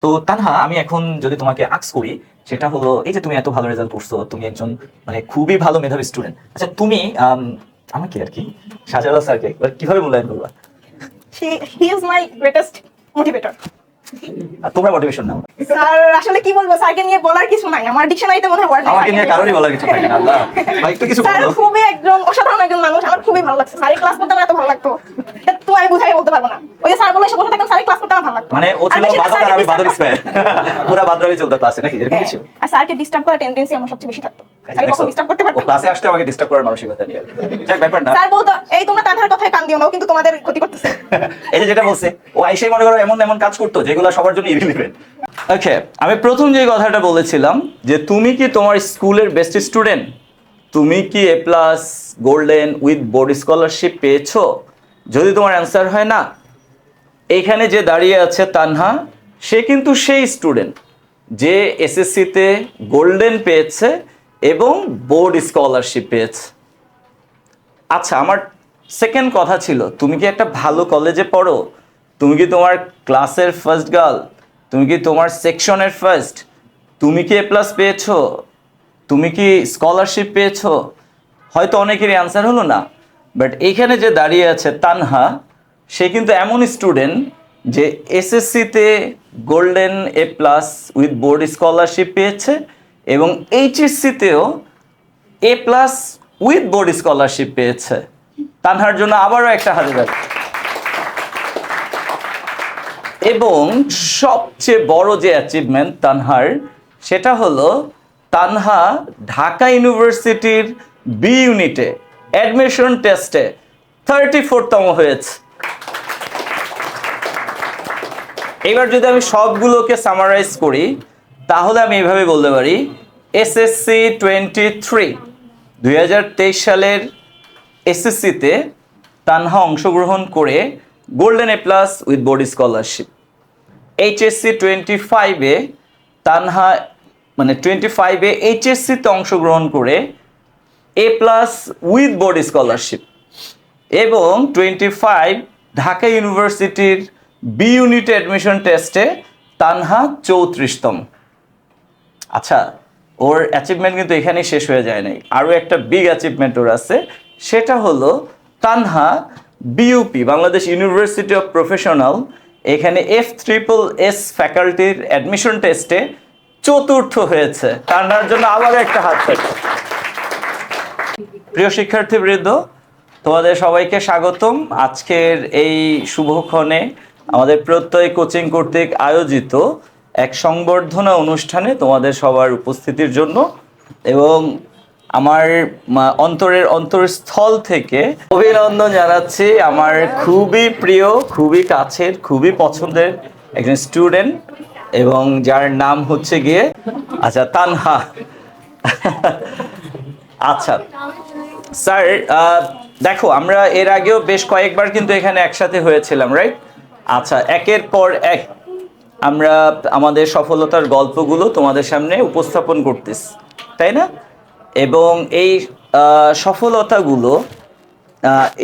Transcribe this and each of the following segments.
তো তানহা, আমি এখন যদি তোমাকে আক্স করি, সেটা হলো এই যে তুমি এত ভালো রেজাল্ট করছো, তুমি একজন মানে খুবই ভালো মেধাবী স্টুডেন্ট। আচ্ছা তুমি আমাকে আর কি শাহজালাল স্যারকে কিভাবে মূল্যায়ন করবা? He is my greatest motivator. আর তোমরা মোটিভেশন নাও। স্যার আসলে কি বলবো, স্যারকে নিয়ে বলার কিছু নাই, আমার ডিকশনারিতে মনে হয় ওয়ার্ড নাই। আমাকে নিয়ে কারোরই বলার কিছু থাকে না। আল্লাহ ভাই, একটু কিছু স্যার বলো। খুবই একজন অসাধারণ একজন মানুষ, আমার খুবই ভালো লাগছে। স্যারের ক্লাস করতে আমার এত ভালো লাগতো, তো আমি বুঝাই বলতে পারবো না। ওই যে স্যার বলে এসে বসে থাকতাম, স্যারের ক্লাস করতে আমার ভালো লাগতো। মানে ও ছিল বাদর আর আমি বাদর স্কয়ার, পুরো বাদরামি চলতো ক্লাসে, নাকি এরকম কিছু? আর স্যারকে ডিস্টার্ব করার টেন্ডেন্সি আমার সবচেয়ে বেশি থাকতো। স্যার কখন ডিস্টার্ব করতে ও পারতো? ক্লাসে আসতে আমাকে ডিস্টার্ব করার মানসিকতা নিয়ে। যাক, ব্যাপার না। স্যার বলতো এই তোমরা তানহার কথায় কান দিও না, ও কিন্তু তোমাদের ক্ষতি করতেছে। এই যে যেটা বলছে, ও আইসাই মনে করো এমন এমন কাজ করতো যেগুলো সবার জন্য ইরিলেভেন্ট। ওকে, আমি প্রথম যে কথাটা বলেছিলাম যে তুমি কি তোমার স্কুলের বেস্ট স্টুডেন্ট, তুমি কি A plus golden with board scholarship পেয়েছো? যদি তোমার অ্যান্সার হয় না, এইখানে যে দাঁড়িয়ে আছে তানহা, সে কিন্তু সেই স্টুডেন্ট যে এসএসসিতে গোল্ডেন পেয়েছে এবং বোর্ড স্কলারশিপ পেয়েছে। আচ্ছা, আমার সেকেন্ড কথা ছিল, তুমি কি একটা ভালো কলেজে পড়ো? তুমি কি তোমার ক্লাসের ফার্স্ট গার্ল? তুমি কি তোমার সেকশনের ফার্স্ট? তুমি কি এ প্লাস পেয়েছো? তুমি কি স্কলারশিপ পেয়েছো? হয়তো অনেকেরই অ্যান্সার হলো না, বাট এইখানে যে দাঁড়িয়ে আছে তানহা, সে কিন্তু এমন স্টুডেন্ট যে এসএসসিতে golden A plus with board scholarship পেয়েছে এবং এইচএসসিতেও A plus with board scholarship পেয়েছে। তানহার জন্য আবারও একটা হাজার। এবং সবচেয়ে বড় যে অ্যাচিভমেন্ট তানহার, সেটা হলো তানহা ঢাকা ইউনিভার্সিটির বি ইউনিটে অ্যাডমিশন টেস্টে 34তম হয়েছে। এবার যদি আমি সবগুলোকে সামারাইজ করি, তাহলে আমি এইভাবে বলতে পারি, এসএসসি 2023 সালের এসএসসিতে তানহা অংশগ্রহণ করে golden A plus with board scholarship. HSC 25-এ তানহা মানে 25-এ এইচএসসিতে অংশগ্রহণ করে A plus with board scholarship এবং 25 ঢাকা ইউনিভার্সিটির বি ইউনিট অ্যাডমিশন টেস্টে তানহা 34তম। আচ্ছা, ওর অ্যাচিভমেন্ট কিন্তু এখানেই শেষ হয়ে যায় নাই, আরও একটা বিগ অ্যাচিভমেন্ট ওর আছে। সেটা হলো Tanha BUP Bangladesh university of professional এখানে F+S ফ্যাকাল্টির অ্যাডমিশন টেস্টে 4র্থ হয়েছে। তানহার জন্য আবার একটা হাত থাকে। প্রিয় শিক্ষার্থীবৃন্দ, তোমাদের সবাইকে স্বাগতম আজকের এই শুভক্ষণে আমাদের প্রত্যয় কোচিং কর্তৃক আয়োজিত এক সংবর্ধনা অনুষ্ঠানে তোমাদের সবার উপস্থিতির জন্য। এবং আমার অন্তরের অন্তরস্থল থেকে অভিনন্দন জানাচ্ছি আমার খুবই প্রিয়, খুবই কাছের, খুবই পছন্দের একজন স্টুডেন্ট, এবং যার নাম হচ্ছে গিয়ে তানহা। আচ্ছা স্যার, দেখো আমরা এর আগেও বেশ কয়েকবার কিন্তু এখানে একসাথে হয়েছিলাম, রাইট? আচ্ছা, একের পর এক আমরা আমাদের সফলতার গল্পগুলো তোমাদের সামনে উপস্থাপন করতেছি, তাই না? এবং এই সফলতাগুলো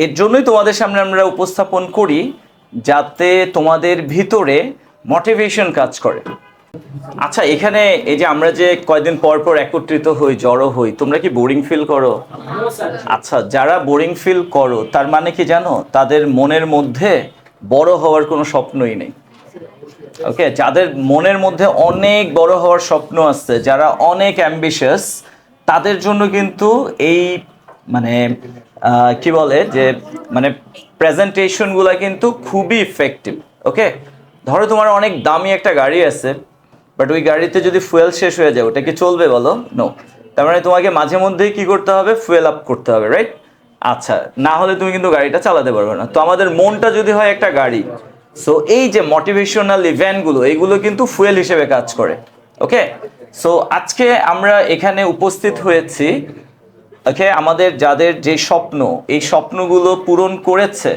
এর জন্যই তোমাদের সামনে আমরা উপস্থাপন করি, যাতে তোমাদের ভিতরে মোটিভেশন কাজ করে। আচ্ছা, এখানে এই যে আমরা যে কয়েকদিন পর পর একত্রিত হই, জড়ো হই, তোমরা কি বোরিং ফিল করো? আচ্ছা, যারা বোরিং ফিল করো তার মানে কি জানো, তাদের মনের মধ্যে বড় হওয়ার কোনো স্বপ্নই নেই। ওকে, যাদের মনের মধ্যে অনেক বড় হওয়ার স্বপ্ন আছে, যারা অনেক অ্যাম্বিশাস, তাদের জন্য কিন্তু এই মানে কি বলে যে মানে প্রেজেন্টেশনগুলো কিন্তু খুবই ইফেক্টিভ। ওকে, ধরো তোমার অনেক দামি একটা গাড়ি আছে, বাট ওই গাড়িতে যদি ফুয়েল শেষ হয়ে যায়, ওটা কি চলবে বলো? নো। তার মানে তোমাকে মাঝে মধ্যেই কি করতে হবে? ফুয়েল আপ করতে হবে, রাইট? আচ্ছা, না হলে তুমি কিন্তু গাড়িটা চালাতে পারবে না। তো আমাদের মনটা যদি হয় একটা গাড়ি, সো এই যে মোটিভেশনাল ইভেন্টগুলো, এইগুলো কিন্তু ফুয়েল হিসেবে কাজ করে। ওকে, সো আজকে আমরা এখানে উপস্থিত হয়েছি, ওকে, আমাদের যাদের যে স্বপ্ন, এই স্বপ্নগুলো পূরণ করেছে,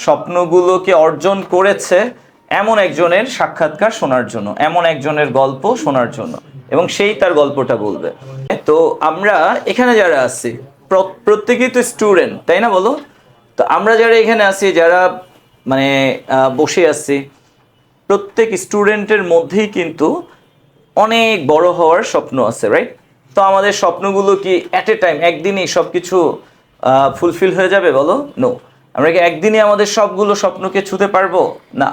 স্বপ্নগুলোকে অর্জন করেছে, এমন একজনের সাক্ষাৎকার শোনার জন্য, এমন একজনের গল্প শোনার জন্য, এবং সেই তার গল্পটা বলবে। তো আমরা এখানে যারা আছি প্রত্যেকেই তো স্টুডেন্ট, তাই না বলো? তো আমরা যারা এখানে আছি, যারা মানে বসে আছি, প্রত্যেক স্টুডেন্টের মধ্যেই কিন্তু অনেক বড় হওয়ার স্বপ্ন আছে, রাইট? তো আমাদের স্বপ্নগুলো কি অ্যাট এ টাইম একদিনই সব কিছু ফুলফিল হয়ে যাবে বলো? নো। আমরা কি একদিনই আমাদের সবগুলো স্বপ্নকে ছুঁতে পারবো? না।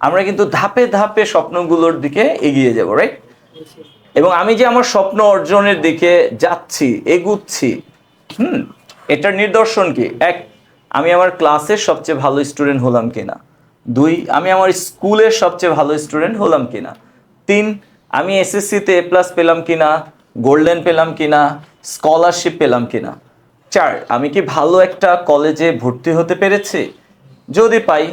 আমরা কিন্তু ধাপে ধাপে স্বপ্নগুলোর দিকে এগিয়ে যাবো, রাইট? এবং আমি যে আমার স্বপ্ন অর্জনের দিকে যাচ্ছি, এগুচ্ছি, এটার নিদর্শন কি? এক, আমি আমার ক্লাসের সবচেয়ে ভালো স্টুডেন্ট হলাম কিনা। দুই, আমি আমার স্কুলের সবচেয়ে ভালো স্টুডেন্ট হলাম কিনা। তিন, আমি এসএসসিতে A+ পেলাম কিনা, গোল্ডেন পেলাম কিনা, স্কলারশিপ পেলাম কিনা। চার, আমি কি ভালো একটা কলেজে ভর্তি হতে পেরেছি? যদি পাই,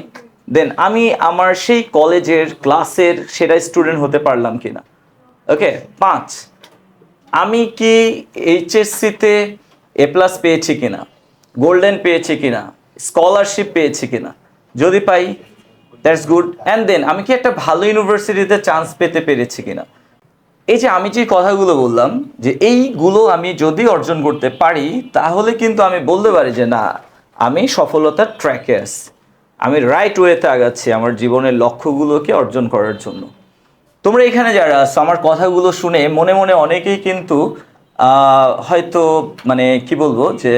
দেন আমি আমার সেই কলেজের ক্লাসের সেরা স্টুডেন্ট হতে পারলাম কিনা। ওকে। পাঁচ, আমি কি এইচএসসিতে A+ পেয়েছি কিনা, গোল্ডেন পেয়েছি কিনা, স্কলারশিপ পেয়েছি কিনা। যদি পাই, দ্যাটস গুড। অ্যান্ড দেন আমি কি একটা ভালো ইউনিভার্সিটিতে চান্স পেতে পেরেছি কিনা। এই যে আমি যে কথাগুলো বললাম, যে এইগুলো আমি যদি অর্জন করতে পারি, তাহলে কিন্তু আমি বলতে পারি যে না, আমি সফলতার ট্র্যাকে আছি, আমি রাইট ওয়েতে আগাচ্ছি আমার জীবনের লক্ষ্যগুলোকে অর্জন করার জন্য। তোমরা এখানে যারা আছো, আমার কথাগুলো শুনে মনে মনে অনেকেই কিন্তু হয়তো মানে কি বলবো, যে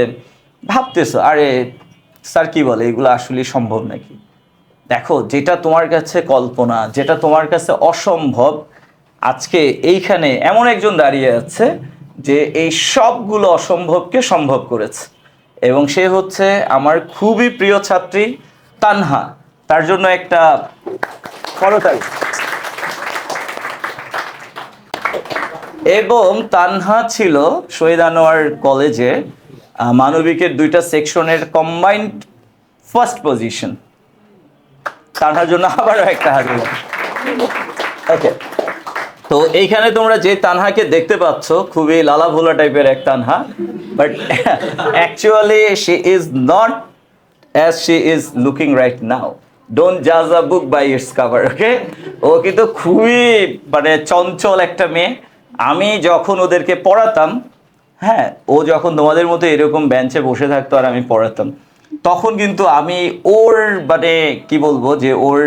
ভাবতেছো আরে স্যার কি বলে, এগুলো আসলে সম্ভব নাকি। দেখো, যেটা তোমার কাছে কল্পনা, যেটা তোমার কাছে অসম্ভব, আজকে এইখানে এমন একজন দাঁড়িয়ে আছে যে এই সবগুলো অসম্ভবকে সম্ভব করেছে, এবং সে হচ্ছে আমার খুবই প্রিয় ছাত্রী তানহা। তার জন্য একটা করতালি। এবং তানহা ছিল শহীদ আনোয়ার কলেজে মানবিকের 2টা সেকশনের কম্বাইন্ড ফার্স্ট পজিশন। তানহার জন্য আবারও একটা হাত। ওকে। তো এইখানে তোমরা যে তানহাকে দেখতে পাচ্ছ, খুবই লালা ভোলা টাইপের এক Tanha, but actually she is not as she is looking right now. Don't জাজ আ বুক বাই ইটস কাভার, ওকে? ও কিন্তু খুবই মানে চঞ্চল একটা মেয়ে। আমি যখন ওদেরকে পড়াতাম, হ্যাঁ, ও যখন তোমাদের মতো এরকম বেঞ্চে বসে থাকতো আর আমি পড়াতাম, তখন কিন্তু আমি ওর মানে কি বলবো, যে ওর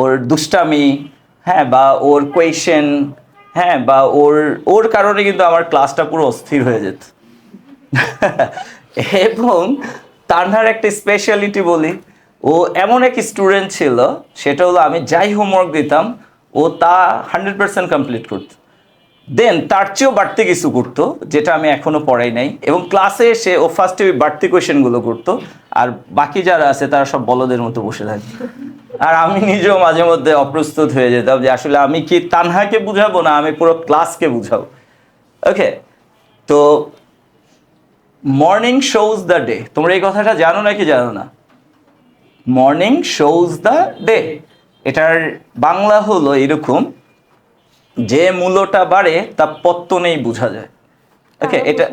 ওর দুষ্টামি, হ্যাঁ, বা ওর কোয়েশ্চেন, হ্যাঁ, বা ওর ওর কারণে কিন্তু আমার ক্লাসটা পুরো অস্থির হয়ে যেত। এবং তানহার একটা স্পেশালিটি বলি, ও এমন এক স্টুডেন্ট ছিল, সেটা হলো আমি যাই হোমওয়ার্ক দিতাম ও তা 100% কমপ্লিট করতো। দেন তার চেয়েও বাড়তি কিছু করতো, যেটা আমি এখনো পড়াই নাই, এবং ক্লাসে এসে ও ফার্স্টে ওই বাড়তি কোয়েশ্চেনগুলো করতো, আর বাকি যারা আছে তারা সব বলদের মতো বসে থাকতো। আর আমি নিজেও মাঝে মধ্যে অপ্রস্তুত হয়ে যেতাম যে আসলে আমি কি তানহাকে বুঝাবো না আমি পুরো ক্লাসকে বুঝাবো। ওকে। তো মর্নিং শোজ দ্য ডে, তোমরা এই কথাটা জানো নাকি জানো না? মর্নিং শোজ দ্য ডে, এটার বাংলা হলো এরকম, যে মূল্যটা বাড়ে তা পত্তনেই বোঝা যায়। ওকে, এটা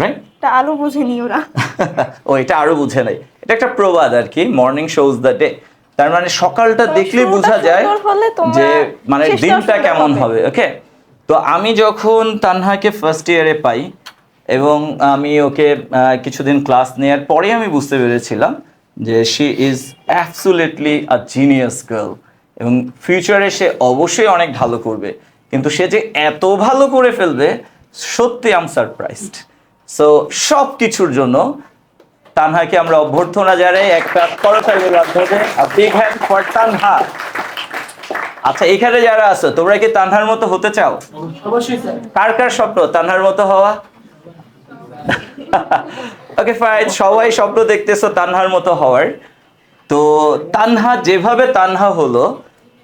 রাইট? এটা আলো বুঝেনি ওরা। ও, এটা আরো বুঝে নাই। এটা একটা প্রবাদ আর কি, মর্নিং শোজ দ্য ডে। তার মানে সকালটা দেখলেই বোঝা যায় যে মানে দিনটা কেমন হবে। ওকে। তো আমি যখন তানহাকে ফার্স্ট ইয়ারে পাই, এবং আমি ওকে কিছুদিন ক্লাস নেওয়ার পরে আমি বুঝতে পেরেছিলাম যে she is absolutely a genius girl, এবং ফিউচারে সে অবশ্যই অনেক ভালো করবে। কিন্তু সে যে এত ভালো করে ফেলবে, সত্যি আম সারপ্রাইজড। সো সব কিছুর জন্য তানহাকে আমরা অভ্যর্থনা জানাই, একটা করতালির মাধ্যমে। Big hand for Tanha. আচ্ছা, এখানে যারা আছো, তোমরা কি তানহার মতো হতে চাও? অবশ্যই স্যার। কার কার স্বপ্ন তানহার মতো হওয়া? ওকে ফাইন, সবাই স্বপ্ন দেখতেছো তানহার মতো হওয়ার। তো তানহা যেভাবে তানহা হলো,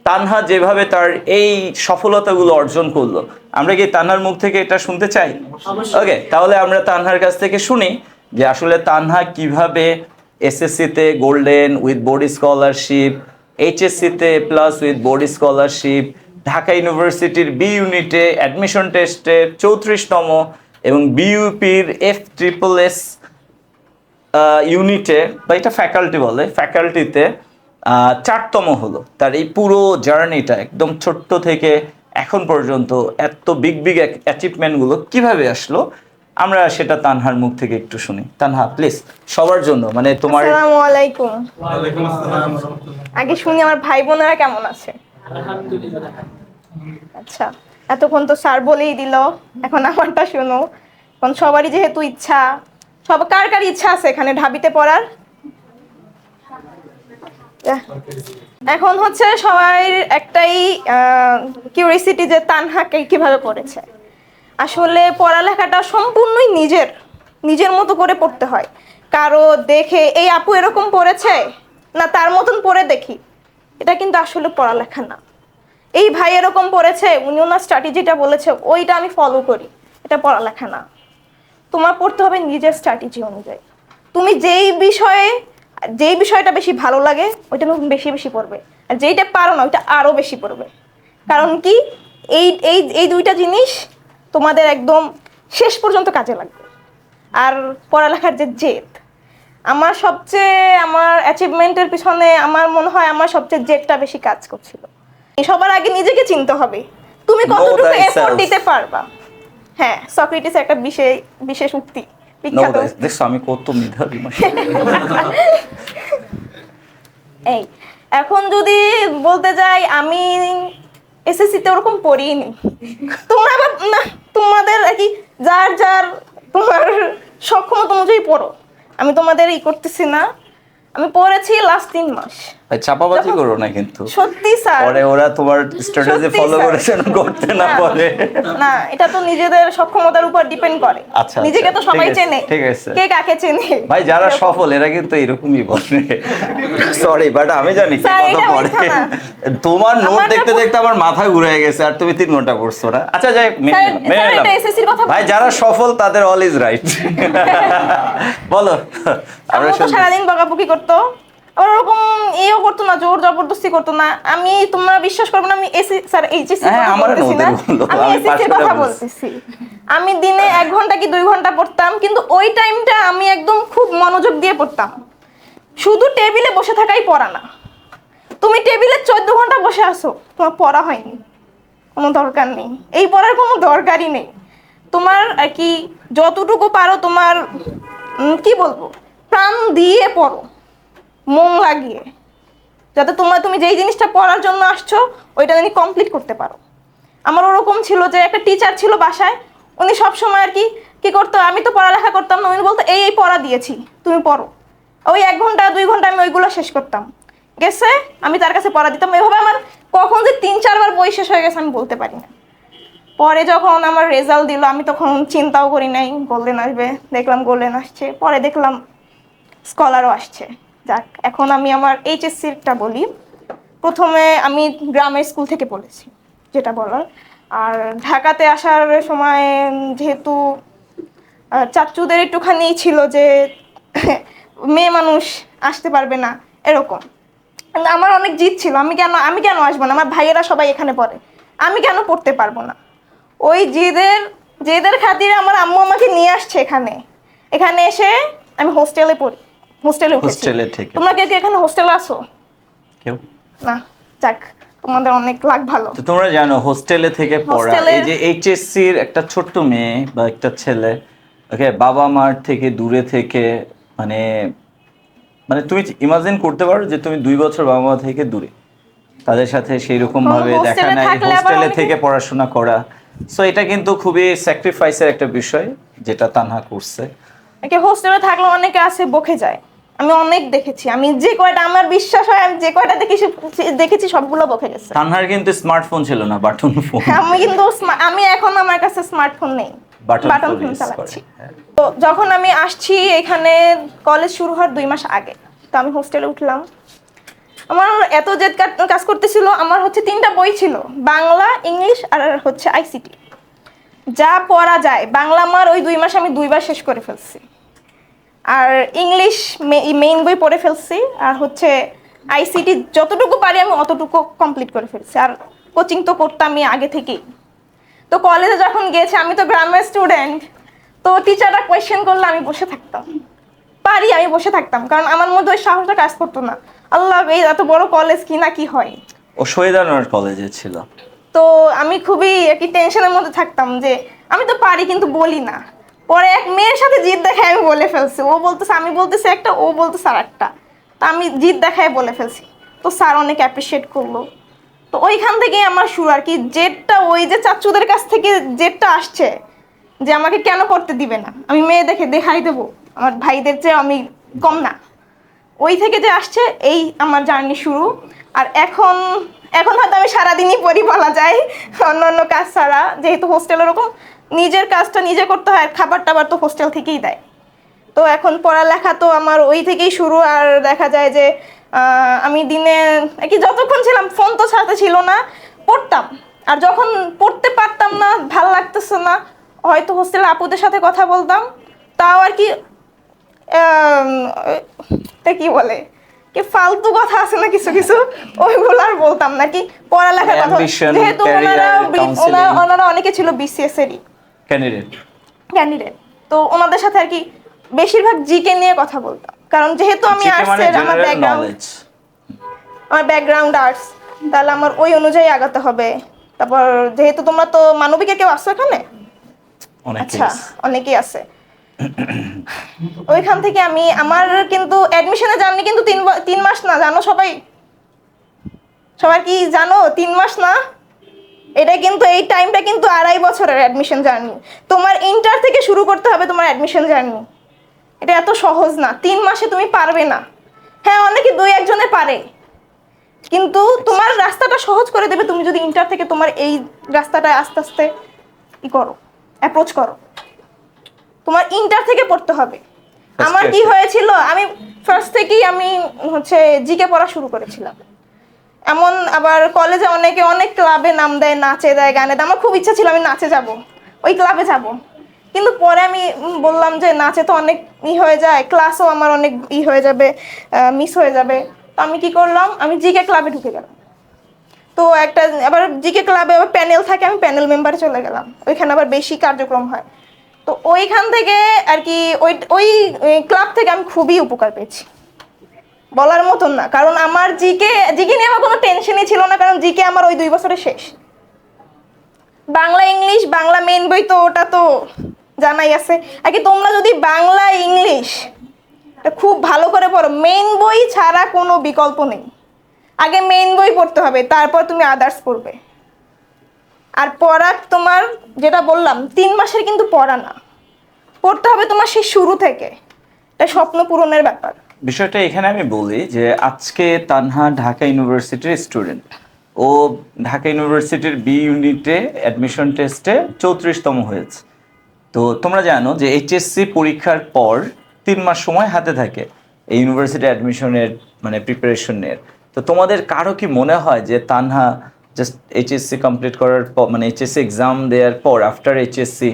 তানহা যেভাবে তার এই সফলতাগুলো অর্জন করলো, আমরা কি তানহার মুখ থেকে এটা শুনতে চাই? ওকে, তাহলে আমরা তানহার কাছ থেকে শুনি যে আসলে তানহা কিভাবে এসএসসিতে গোল্ডেন উইথ বোর্ড স্কলারশিপ, এইচএসসিতে A+ with board scholarship, Dhaka ইউনিভার্সিটির বি ইউনিটে অ্যাডমিশন টেস্টে 34তম, এবং বিইউপির F+S ইউনিটে, বা এটা ফ্যাকাল্টি বলে, ফ্যাকাল্টিতে 4তম হলো। তার এই পুরো জার্নিটা একদম ছোট্ট থেকে এখন পর্যন্ত এত বিগ বিগ অ্যাচিভমেন্টগুলো কিভাবে আসলো, আমরা সেটা তানহার মুখ থেকে একটু শুনি। তানহা প্লিজ, সবার জন্য, মানে তোমার। আসসালামু আলাইকুম। ওয়ালাইকুম আসসালাম। আগে শুনি আমার ভাই বোনেরা কেমন আছে। আচ্ছা, এতক্ষণ তো স্যার বলেই দিল, এখন আমারটা শোনো। এখন সবারই যেহেতু ইচ্ছা, কার কার ইচ্ছা আছে এখানে ঢাবিতে পড়ার? এখন হচ্ছে সবাই একটাই কিউরিসিটি যে তানহাকে কিভাবে পড়েছে। আসলে পড়ালেখাটা সম্পূর্ণই নিজের মতো করে পড়তে হয়। কারো দেখে এই আপু এরকম পড়েছে না তার মতন পড়ে দেখি, এটা কিন্তু আসলে পড়ালেখা না। এই ভাই এরকম পড়েছে, উনি ওনার স্ট্র্যাটেজিটা বলেছে ওইটা আমি ফলো করি, এটা পড়ালেখা না। তোমার পড়তে হবে নিজের স্ট্র্যাটেজি অনুযায়ী। তুমি যেই বিষয়টা বেশি ভালো লাগে ওইটা তুমি বেশি বেশি পড়বে, আর যেইটা পারো না ওইটা আরো বেশি পড়বে। কারণ কি, এই এই এই দুইটা জিনিস তোমাদের একদম শেষ পর্যন্ত কাজে লাগবে। আর পড়ালেখার যে জেদ, আমার অ্যাচিভমেন্টের পিছনে আমার মনে হয় আমার সবচেয়ে জেদটা বেশি কাজ করছিল। সবার আগে নিজেকে চিনতে হবে তুমি কতটুকু এফোর্ট দিতে পারবা। হ্যাঁ, সক্রেটিস একটা বিশেষ উক্তি বিখ্যাত। দেখছো আমি কত মেধাবী। এই এখন যদি বলতে যাই আমি এসএসসিতে ওরকম পড়িনি, তোমরা আবার না, তোমাদের আর কি যার তোমার সক্ষমতা অনুযায়ী পড়ো, আমি তোমাদের করতেছি না। আমি পড়েছি লাস্ট 3 মাস। ভাই চাপাবাজি করো না কিন্তু, সত্যি স্যার, পরে ওরা তোমার স্ট্র্যাটেজি ফলো করেছে না করতে না পারে না, এটা তো নিজেদের সক্ষমতার উপর ডিপেন্ড করে। আচ্ছা, নিজেকে তো সবাই চেনে, ঠিক আছে, কে কাকে চেনে। ভাই যারা সফল এরা কিন্তু এরকমই বলে। সরি বাট আমি জানি কি কথা পড়ে। তোমার নোট দেখতে দেখতে আমার মাথা ঘুরে গেছে, আর তুমি 3 ঘন্টা পড়ছো না। আচ্ছা যাই মেনে নিলাম। ভাই যারা সফল তাদের অল ইজ রাইট। বলো। আমরা তো সারাদিন বকাবকি করতো, আবার ওরকম ইও করতো না, জোর জবরদস্তি করতো না। আমি তোমরা বিশ্বাস করবে না, আমি এইচএসসি কথা বলতেছি। আমি দিনে 1 ঘন্টা কি 2 ঘন্টা পড়তাম, কিন্তু ওই টাইমটা আমি একদম খুব মনোযোগ দিয়ে পড়তাম। শুধু টেবিলে বসে থাকাই পড়া না, তুমি টেবিলে 14 ঘন্টা বসে আসো, তোমার পড়া হয়নি, কোনো দরকার নেই, এই পড়ার কোনো দরকারই নেই। তোমার আর কি যতটুকু পারো তোমার কি বলবো, প্রাণ দিয়ে পড়ো, মন লাগিয়ে, যাতে তুমি যেই জিনিসটা পড়ার জন্য আসছো ওইটা তুমি কমপ্লিট করতে পারো। আমার ওরকম ছিল যে একটা টিচার ছিল বাসায়, উনি সবসময় আর কি করতো, আমি তো পড়ালেখা করতাম না, উনি বলতো এই পড়া দিয়েছি তুমি পড়ো। ওই 1 ঘন্টা 2 ঘন্টা আমি ওইগুলো শেষ করতাম, গেছে আমি তার কাছে পড়া দিতাম। এভাবে আমার কখন যে 3-4 বার বই শেষ হয়ে গেছে আমি বলতে পারি না। পরে যখন আমার রেজাল্ট দিল আমি তখন চিন্তাও করি নাই গোল্ডেন আসবে, দেখলাম গোল্ডেন আসছে, পরে দেখলাম স্কলারও আসছে। যাক, এখন আমি আমার এইচএসসিটা বলি। প্রথমে আমি গ্রামের স্কুল থেকে পড়েছি, যেটা বলার। আর ঢাকাতে আসার সময় যেহেতু চাচুদের একটুখানি ছিল যে মেয়ে মানুষ আসতে পারবে না এরকম, আমার অনেক জিদ ছিল, আমি কেন আসবো না, আমার ভাইয়েরা সবাই এখানে পড়ে, আমি কেন পড়তে পারবো না। ওই জিদের খাতিরে আমার আম্মু আমাকে নিয়ে আসছে এখানে এসে আমি হোস্টেলে পড়ি, হোস্টেলে উঠেছি। তোমরা কে এখানে হোস্টেলে আসো? কেউ না, যাক তোমাদের অনেক লাগ ভালো। তো তোমরা জানো হোস্টেলে থেকে পড়া, এই যে এইচএসসির একটা ছোট্ট মেয়ে বা একটা ছেলে, ওকে বাবা মার থেকে দূরে থেকে, মানে তুমি ইমাজিন করতে পারো যে তুমি 2 বছর বাবা মা থেকে দূরে, তাদের সাথে সেই রকম ভাবে দেখা নাই, হোস্টেলে থেকে পড়াশোনা করা। সো এটা কিন্তু খুবই স্যাক্রিফাইসের একটা বিষয় যেটা তানহা করছে। হোস্টেলে থাকলে অনেকে আছে বকে যায়, আমি অনেক দেখেছি। আমি যে কয়টা আমার বিশ্বাস হয় আমি যে কয়টা দেখেছি সবগুলো বকে গেছে। তানহার কিন্তু স্মার্টফোন ছিল না, বাটন ফোন। আমি এখন আমার কাছে স্মার্টফোন নেই, বাটন ফোন চালাচ্ছি। তো যখন আমি আসছি এখানে কলেজ শুরু হওয়ার 2 মাস আগে, তো আমি হোস্টেলে উঠলাম। আমার এত জেদ কাজ করতেছিল, আমার হচ্ছে 3টা বই ছিল, বাংলা, ইংলিশ আর হচ্ছে আইসিটি। যা পড়া যায় বাংলা আমার ওই 2 মাস আমি 2 বার শেষ করে ফেলছি, আর ইংলিশ মেইন বই পড়ে ফেলছি, আর হচ্ছে আইসিটি যতটুকু পারি আমি অতটুকু কমপ্লিট করে ফেলছি। আর কোচিং তো করতাম আমি আগে থেকেই। তো কলেজে যখন গেছে, আমি তো গ্রামের স্টুডেন্ট, তো টিচাররা কোয়েশ্চেন করলে আমি বসে থাকতাম, আমি বসে থাকতাম, কারণ আমার মধ্যে ওই সাহসটা কাজ করতো না। আল্লাহ, এই এত বড় কলেজ কি না কি হয়। ও শহীদানোর কলেজে ছিল, তো আমি খুবই একটি টেনশনের মধ্যে থাকতাম যে আমি তো পারি কিন্তু বলি না। পরে এক মেয়ের সাথে জিদ দেখায় আমি বলে ফেলছি, ও বলতেছে আমি বলতেছি একটা, ও বলতেছে আর একটা, তা আমি জিদ দেখায় বলে ফেলছি। তো স্যার অনেক অ্যাপ্রিসিয়েট করলো, তো ওইখান থেকেই আমার শুরু আর কি। জেদটা ওই যে চাচুদের কাছ থেকে জেদটা আসছে যে আমাকে কেন করতে দিবে না, আমি মেয়ে দেখে দেখাই দেবো আমার ভাইদের চেয়ে আমি কম না, ওই থেকে যে আসছে এই আমার জার্নি শুরু। আর এখন এখন হয়তো আমি সারাদিনই পড়ি বলা যায়, অন্য অন্য কাজ ছাড়া, যেহেতু হোস্টেল ওরকম নিজের কাজটা নিজে করতে হয়, আর খাবার টাবার তো হোস্টেল থেকেই দেয়। তো এখন পড়ালেখা তো আমার ওই থেকেই শুরু। আর দেখা যায় যে আমি দিনে কি যতক্ষণ ছিলাম ফোন তো সাথে ছিল না, পড়তাম। আর যখন পড়তে পারতাম না, ভাল লাগতেছে না, হয়তো হোস্টেলে আপুদের সাথে কথা বলতাম, তাও আর কি তা কি বলে কি ফালতু কথা আছে না কিছু কিছু, ওইগুলো আর বলতাম না, কি পড়ালেখার কথা। Ambition, যেহেতু career, counseling. ওনারা অনেকে ছিল বিসিএস এরই ক্যান্ডিডেট, তো ওনাদের সাথে আর কি বেশিরভাগ জিকে নিয়ে কথা বলতাম, কারণ যেহেতু আমি আর্টসের, আমার ব্যাকগ্রাউন্ড আর্টস, তাহলে আমার ওই অনুযায়ী আগাতে হবে। তারপর যেহেতু তোমরা তো মানবিকের কেউ আসছো এখানে, আচ্ছা অনেকেই আছে, ওইখান থেকে আমি আমার কিন্তু অ্যাডমিশনে জার্নি কিন্তু 3 মাস না, জানো সবাই? সবাই কি জানো 3 মাস না? এটা কিন্তু এই টাইমটা কিন্তু 2.5 বছরের অ্যাডমিশন জার্নি। তোমার ইন্টার থেকে শুরু করতে হবে তোমার অ্যাডমিশন জার্নি। এটা এত সহজ না, 3 মাসে তুমি পারবে না। হ্যাঁ, অনেকে 2-1 জনে পারে, কিন্তু তোমার রাস্তাটা সহজ করে দেবে তুমি যদি ইন্টার থেকে তোমার এই রাস্তাটা আস্তে আস্তে ই করো, অ্যাপ্রোচ করো। তোমার ইন্টার থেকে পড়তে হবে। আমার কি হয়েছিল, আমি ফার্স্ট থেকেই আমি হচ্ছে জিকে পড়া শুরু করেছিলাম। এমন আবার কলেজে অনেকে অনেক ক্লাবে নাম দেয়, নাচে দেয়, গানে দেয়। আমার খুব ইচ্ছা ছিল আমি নাচে যাব, ওই ক্লাবে যাব, কিন্তু পরে আমি বললাম যে নাচে তো অনেক হয়ে যায়, ক্লাসও আমার অনেক হয়ে যাবে, মিস হয়ে যাবে। তো আমি কি করলাম, আমি জিকে ক্লাবে ঢুকে গেলাম। তো একটা আবার জিকে ক্লাবে আবার প্যানেল থাকে, আমি প্যানেল মেম্বারে চলে গেলাম, ওইখানে আবার বেশি কার্যক্রম হয়। তো ওইখান থেকে আর কি ওই ক্লাব থেকে আমি খুবই উপকার পেয়েছি, বলার মতন না। কারণ আমার জিকে নিয়ে আমার কোনো টেনশনই ছিল না, কারণ জিকে আমার ওই 2 বছরে শেষ। বাংলা ইংলিশ, বাংলা মেইন বই তো ওটা তো জানাই আছে। আর কি তোমরা যদি বাংলা ইংলিশ খুব ভালো করে পড়ো, মেইন বই ছাড়া কোনো বিকল্প নেই। আগে মেইন বই পড়তে হবে, তারপর তুমি আদার্স পড়বে। আর পড়া তোমার যেটা বললাম 3 মাসের কিন্তু পড়া না, পড়তে হবে তোমার সেই শুরু থেকে। এটা স্বপ্ন পূরণের ব্যাপার। বিষয়টা এখানে আমি বলি যে আজকে তানহা ঢাকা ইউনিভার্সিটির স্টুডেন্ট, ও ঢাকা ইউনিভার্সিটির বি ইউনিটে অ্যাডমিশন টেস্টে 34তম হয়েছে। তো তোমরা জানো যে এইচএসসি পরীক্ষার পর 3 মাস সময় হাতে থাকে এই ইউনিভার্সিটি অ্যাডমিশনের মানে প্রিপারেশনের। তো তোমাদের কারো কি মনে হয় যে তানহা জাস্ট এইচএসসি কমপ্লিট করার পর মানে এইচএসসি এক্সাম দেওয়ার পর আফটার এইচএসসি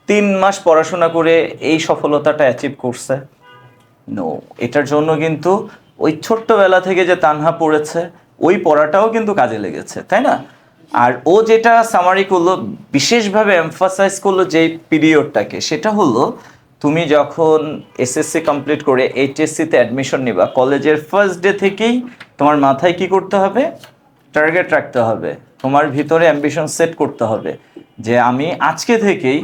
3 মাস পড়াশোনা করে এই সফলতাটা অ্যাচিভ করছে? নো, এটার জন্য কিন্তু ওই ছোট্টবেলা থেকে যে তানহা পড়েছে ওই পড়াটাও কিন্তু কাজে লেগেছে, তাই না? আর ও যেটা সামারি করলো, বিশেষভাবে এমফাসাইজ করলো যে পিরিয়ডটাকে, সেটা হলো তুমি যখন এসএসসি কমপ্লিট করে এইচএসসিতে অ্যাডমিশন নিবা, কলেজের ফার্স্ট ডে থেকেই তোমার মাথায় কি করতে হবে, টার্গেট রাখতে হবে, তোমার ভিতরে অ্যাম্বিশন সেট করতে হবে যে আমি আজকে থেকেই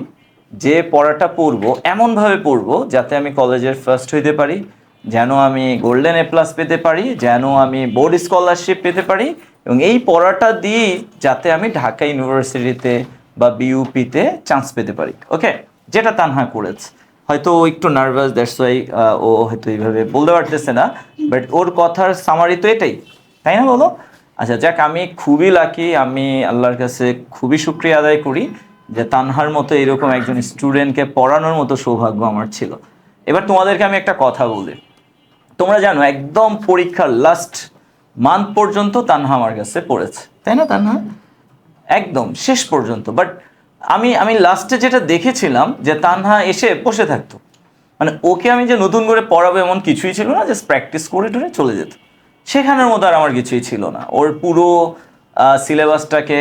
যে পড়াটা পড়বো এমনভাবে পড়বো যাতে আমি কলেজের ফার্স্ট হইতে পারি, যেন আমি গোল্ডেন এ প্লাস পেতে পারি, যেন আমি বোর্ড স্কলারশিপ পেতে পারি, এবং এই পড়াটা দিয়েই যাতে আমি ঢাকা ইউনিভার্সিটিতে বা বিইউপিতে চান্স পেতে পারি। ওকে, যেটা তানহা করেছে। হয়তো ও একটু নার্ভাস, দ্যাটস ওয়াই ও হয়তো এইভাবে বলতে পারতেছে না, বাট ওর কথার সামারি তো এটাই, তাই না বলো? আচ্ছা যাক, আমি খুবই লাকি, আমি আল্লাহর কাছে খুবই শুকরিয়া আদায় করি যে তানহার মতো এরকম একজন স্টুডেন্টকে পড়ানোর মতো সৌভাগ্য আমার ছিল। এবার তোমাদেরকে আমি একটা কথা বলি, তোমরা জানো একদম পরীক্ষার লাস্ট মান্থ পর্যন্ত তানহা আমার কাছে পড়েছে, তাই না? তানহা একদম শেষ পর্যন্ত। বাট আমি লাস্টে যেটা দেখেছিলাম যে তানহা এসে বসে থাকতো, মানে ওকে আমি যে নতুন করে পড়াবো এমন কিছুই ছিল না, জাস্ট প্র্যাকটিস করে টরে চলে যেত। শেখানোর মতো আর আমার কিছুই ছিল না। ওর পুরো সিলেবাসটাকে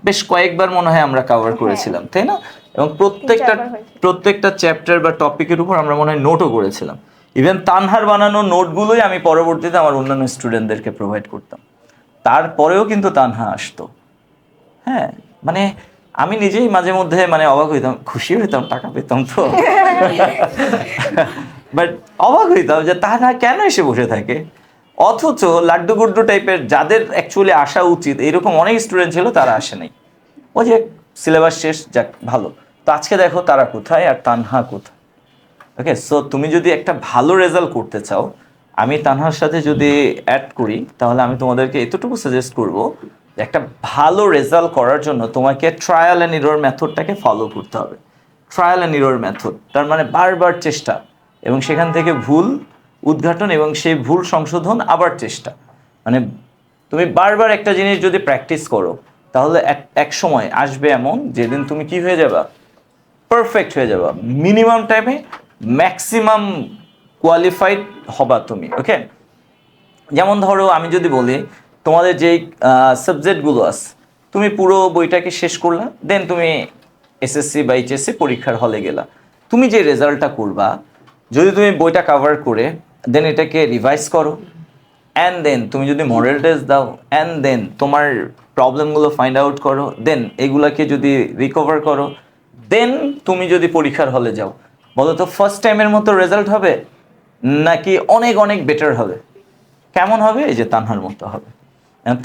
বেশ কয়েকবার মনে হয় আমরা কভার করেছিলাম, তাই না? এবং প্রত্যেকটা চ্যাপ্টার বা টপিকের উপর আমরা মনে হয় নোটও করেছিলাম। ইভেন তানহার বানানো নোটগুলোই আমি পরবর্তীতে আমার অন্যান্য স্টুডেন্টদেরকে প্রোভাইড করতাম। তারপরেও কিন্তু তানহা আসতো। হ্যাঁ, মানে আমি নিজেই মাঝে মধ্যে মানে অবাক হইতাম, খুশি হইতাম, টাকা পেতাম তো, বাট অবাক হইতাম যে তানহা কেন এসে বসে থাকে। অথচ লাড্ডু গুড্ডু টাইপের যাদের অ্যাকচুয়ালি আসা উচিত এরকম অনেক স্টুডেন্ট ছিল, তারা আসে নাই। ওই যে সিলেবাস শেষ, যাক ভালো। তো আজকে দেখো তারা কোথায় আর তানহা কোথায়। ওকে, সো তুমি যদি একটা ভালো রেজাল্ট করতে চাও, আমি তানহার সাথে যদি অ্যাড করি, তাহলে আমি তোমাদেরকে এতটুকু সাজেস্ট করব যে একটা ভালো রেজাল্ট করার জন্য তোমাকে ট্রায়াল অ্যান্ড ইরর মেথডটাকে ফলো করতে হবে। ট্রায়াল অ্যান্ড ইরর মেথড, তার মানে বারবার চেষ্টা এবং সেখান থেকে ভুল উদ্ঘাটন এবং সেই ভুল সংশোধন, আবার চেষ্টা। মানে তুমি বারবার একটা জিনিস যদি প্র্যাকটিস করো, তাহলে এক সময় আসবে এমন যেদিন তুমি কি হয়ে যাবা, পারফেক্ট হয়ে যাবা, মিনিমাম টাইমে ম্যাক্সিমাম কোয়ালিফাইড হবা তুমি। ওকে, যেমন ধরো আমি যদি বলি তোমাদের যেই সাবজেক্টগুলো আছে, তুমি পুরো বইটাকে শেষ করলা, দেন তুমি এসএসসি বা এইচএসসি পরীক্ষার হলে গেলা, তুমি যে রেজাল্টটা করবা, যদি তুমি বইটা কভার করে দেন এটাকে রিভাইজ করো, অ্যান্ড দেন তুমি যদি মডেল টেস্ট দাও, অ্যান্ড দেন তোমার প্রবলেমগুলো ফাইন্ড আউট করো, দেন এগুলাকে যদি রিকভার করো, দেন তুমি যদি পরীক্ষার হলে যাও, বলো তো ফার্স্ট টাইমের মতো রেজাল্ট হবে নাকি অনেক অনেক বেটার হবে? কেমন হবে? এই যে তানহার মতো হবে।